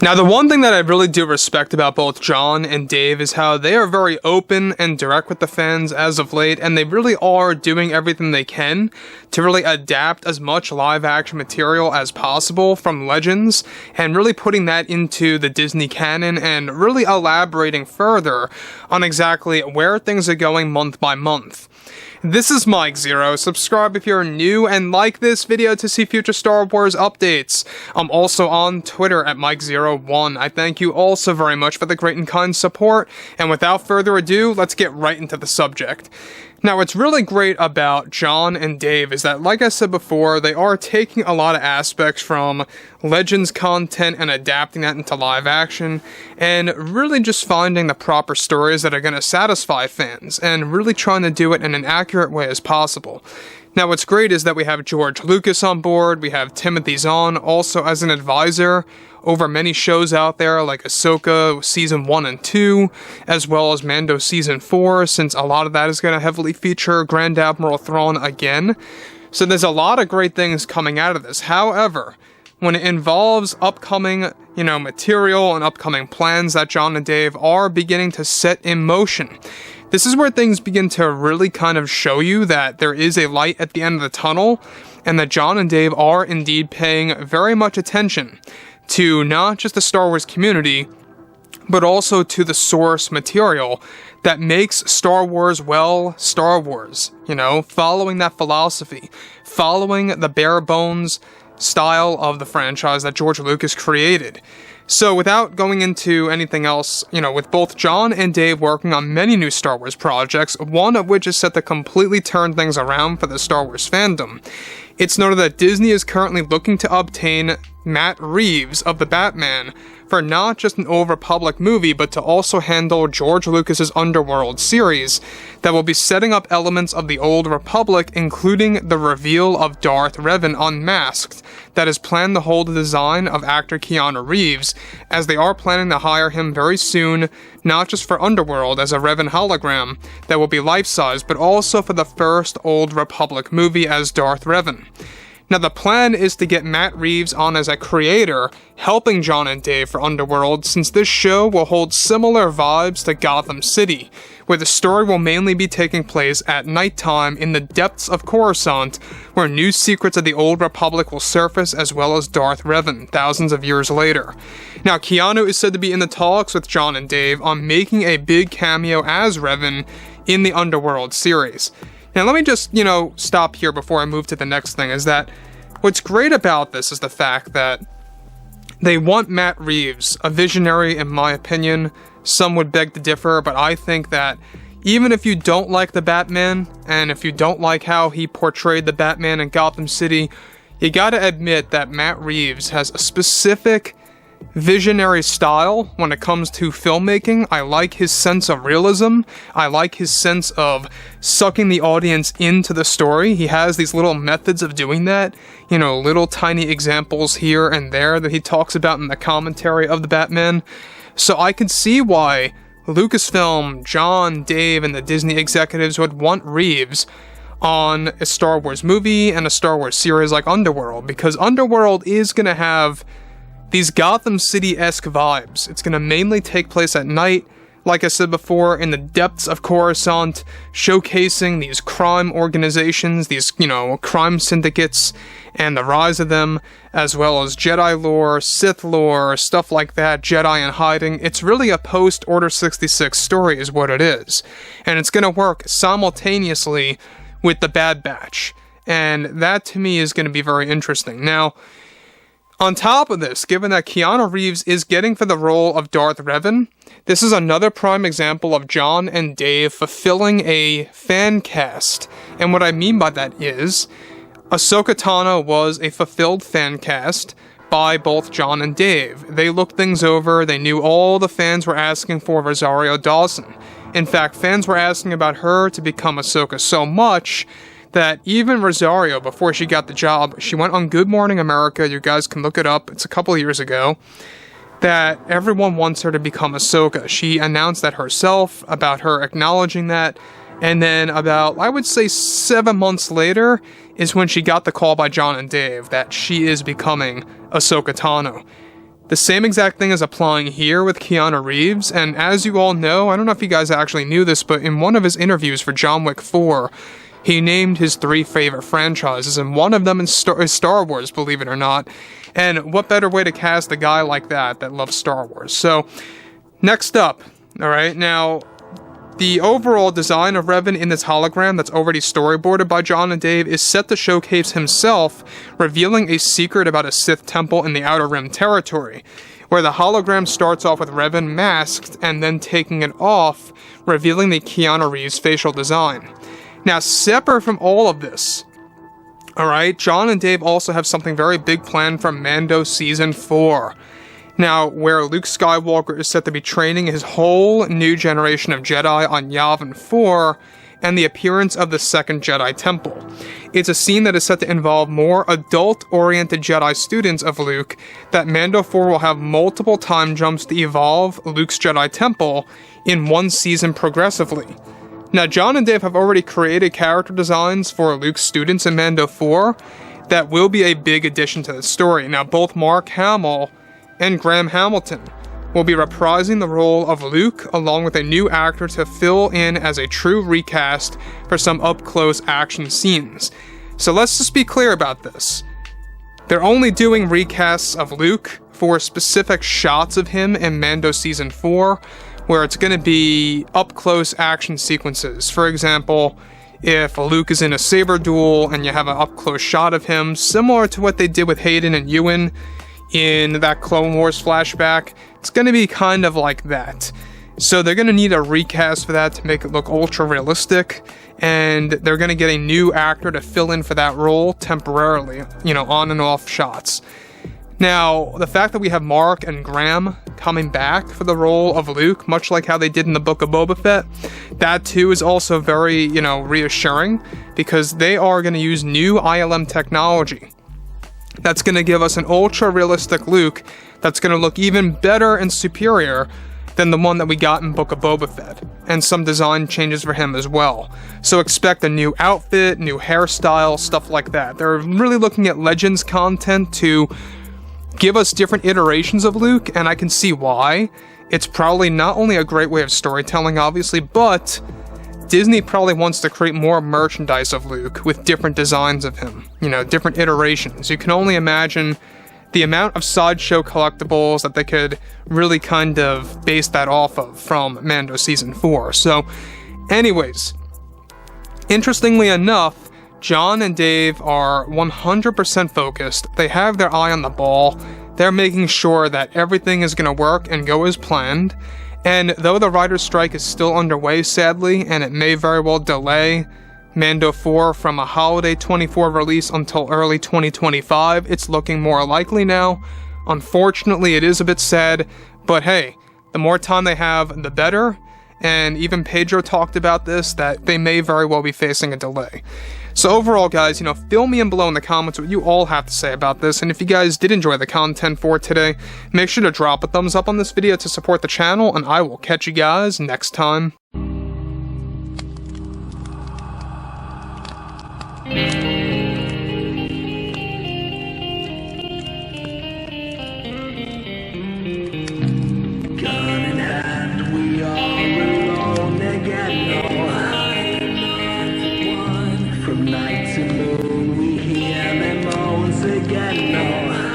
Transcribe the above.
Now, the one thing that I really do respect about both Jon and Dave is how they are very open and direct with the fans as of late, and they really are doing everything they can to really adapt as much live-action material as possible from Legends, and really putting that into the Disney canon, and really elaborating further on exactly where things are going month by month. This is Mike Zero. Subscribe if you're new and like this video to see future Star Wars updates. I'm also on Twitter at Mike01. I thank you all so very much for the great and kind support, and without further ado, let's get right into the subject. Now, what's really great about Jon and Dave is that, like I said before, they are taking a lot of aspects from Legends content and adapting that into live action, and really just finding the proper stories that are going to satisfy fans, and really trying to do it in an accurate way as possible. Now, what's great is that we have George Lucas on board, we have Timothy Zahn also as an advisor over many shows out there like Ahsoka Season 1 and 2, as well as Mando Season 4, since a lot of that is going to heavily feature Grand Admiral Thrawn again. So there's a lot of great things coming out of this. However, when it involves upcoming, material and upcoming plans that Jon and Dave are beginning to set in motion, this is where things begin to really kind of show you that there is a light at the end of the tunnel, and that Jon and Dave are indeed paying very much attention to not just the Star Wars community, but also to the source material that makes Star Wars, well, Star Wars, following that philosophy, following the bare bones style of the franchise that George Lucas created. So without going into anything else, with both Jon and Dave working on many new Star Wars projects, one of which is set to completely turn things around for the Star Wars fandom, it's noted that Disney is currently looking to obtain Matt Reeves of the Batman for not just an Old Republic movie, but to also handle George Lucas's Underworld series that will be setting up elements of the Old Republic, including the reveal of Darth Revan unmasked, that is planned to hold the design of actor Keanu Reeves, as they are planning to hire him very soon, not just for Underworld as a Revan hologram that will be life-size, but also for the first Old Republic movie as Darth Revan. Now, the plan is to get Matt Reeves on as a creator, helping Jon and Dave for Underworld, since this show will hold similar vibes to Gotham City, where the story will mainly be taking place at nighttime in the depths of Coruscant, where new secrets of the Old Republic will surface, as well as Darth Revan, thousands of years later. Now, Keanu is said to be in the talks with Jon and Dave on making a big cameo as Revan in the Underworld series. Now, let me just, stop here before I move to the next thing, is that what's great about this is the fact that they want Matt Reeves, a visionary in my opinion. Some would beg to differ, but I think that even if you don't like the Batman, and if you don't like how he portrayed the Batman in Gotham City, you gotta admit that Matt Reeves has a specific visionary style when it comes to filmmaking. I like his sense of realism. I like his sense of sucking the audience into the story. He has these little methods of doing that, little tiny examples here and there that he talks about in the commentary of the Batman. So I could see why Lucasfilm, Jon, Dave, and the Disney executives would want Reeves on a Star Wars movie and a Star Wars series like Underworld, because Underworld is going to have these Gotham City-esque vibes. It's going to mainly take place at night, like I said before, in the depths of Coruscant, showcasing these crime organizations, these, crime syndicates, and the rise of them, as well as Jedi lore, Sith lore, stuff like that, Jedi in hiding. It's really a post-Order 66 story is what it is. And it's going to work simultaneously with the Bad Batch. And that, to me, is going to be very interesting. Now, on top of this, given that Keanu Reeves is getting for the role of Darth Revan, this is another prime example of Jon and Dave fulfilling a fan cast. And what I mean by that is, Ahsoka Tano was a fulfilled fan cast by both Jon and Dave. They looked things over, they knew all the fans were asking for Rosario Dawson. In fact, fans were asking about her to become Ahsoka so much that even Rosario, before she got the job, she went on Good Morning America, you guys can look it up, it's a couple years ago, that everyone wants her to become Ahsoka. She announced that herself, about her acknowledging that, and then about, I would say 7 months later, is when she got the call by Jon and Dave that she is becoming Ahsoka Tano. The same exact thing is applying here with Keanu Reeves, and as you all know, I don't know if you guys actually knew this, but in one of his interviews for John Wick 4, he named his 3 favorite franchises, and one of them is Star Wars, believe it or not. And what better way to cast a guy like that loves Star Wars? So, next up, alright, now, the overall design of Revan in this hologram that's already storyboarded by John and Dave is set to showcase himself revealing a secret about a Sith temple in the Outer Rim territory, where the hologram starts off with Revan masked and then taking it off, revealing the Keanu Reeves facial design. Now, separate from all of this, alright, John and Dave also have something very big planned for Mando Season 4. Now, where Luke Skywalker is set to be training his whole new generation of Jedi on Yavin 4, and the appearance of the second Jedi Temple. It's a scene that is set to involve more adult-oriented Jedi students of Luke, that Mando 4 will have multiple time jumps to evolve Luke's Jedi Temple in one season progressively. Now, John and Dave have already created character designs for Luke's students in Mando 4 that will be a big addition to the story. Now, both Mark Hamill and Graham Hamilton will be reprising the role of Luke, along with a new actor to fill in as a true recast for some up-close action scenes. So let's just be clear about this. They're only doing recasts of Luke for specific shots of him in Mando Season 4, where it's going to be up-close action sequences. For example, if Luke is in a saber duel and you have an up-close shot of him, similar to what they did with Hayden and Ewan in that Clone Wars flashback, it's going to be kind of like that. So they're going to need a recast for that to make it look ultra realistic, and they're going to get a new actor to fill in for that role temporarily, on and off shots. Now, the fact that we have Mark and Graham coming back for the role of Luke, much like how they did in the Book of Boba Fett, that too is also very, reassuring, because they are going to use new ILM technology that's going to give us an ultra-realistic Luke that's going to look even better and superior than the one that we got in Book of Boba Fett, and some design changes for him as well. So expect a new outfit, new hairstyle, stuff like that. They're really looking at Legends content to give us different iterations of Luke, and I can see why. It's probably not only a great way of storytelling, obviously, but Disney probably wants to create more merchandise of Luke with different designs of him, different iterations. You can only imagine the amount of sideshow collectibles that they could really kind of base that off of from Mando Season 4. So, anyways, interestingly enough, John and Dave are 100% focused. They have their eye on the ball. They're making sure that everything is going to work and go as planned. And though the writer's strike is still underway, sadly, and it may very well delay Mando 4 from a holiday 24 release until early 2025, it's looking more likely now. Unfortunately, it is a bit sad, but hey, the more time they have, the better. And even PEDRO talked about this, that they may very well be facing a delay. So overall, guys, fill me in below in the comments what you all have to say about this, and if you guys did enjoy the content for today, make sure to drop a thumbs up on this video to support the channel, and I will catch you guys next time. From night to moon, we hear them moans again. No.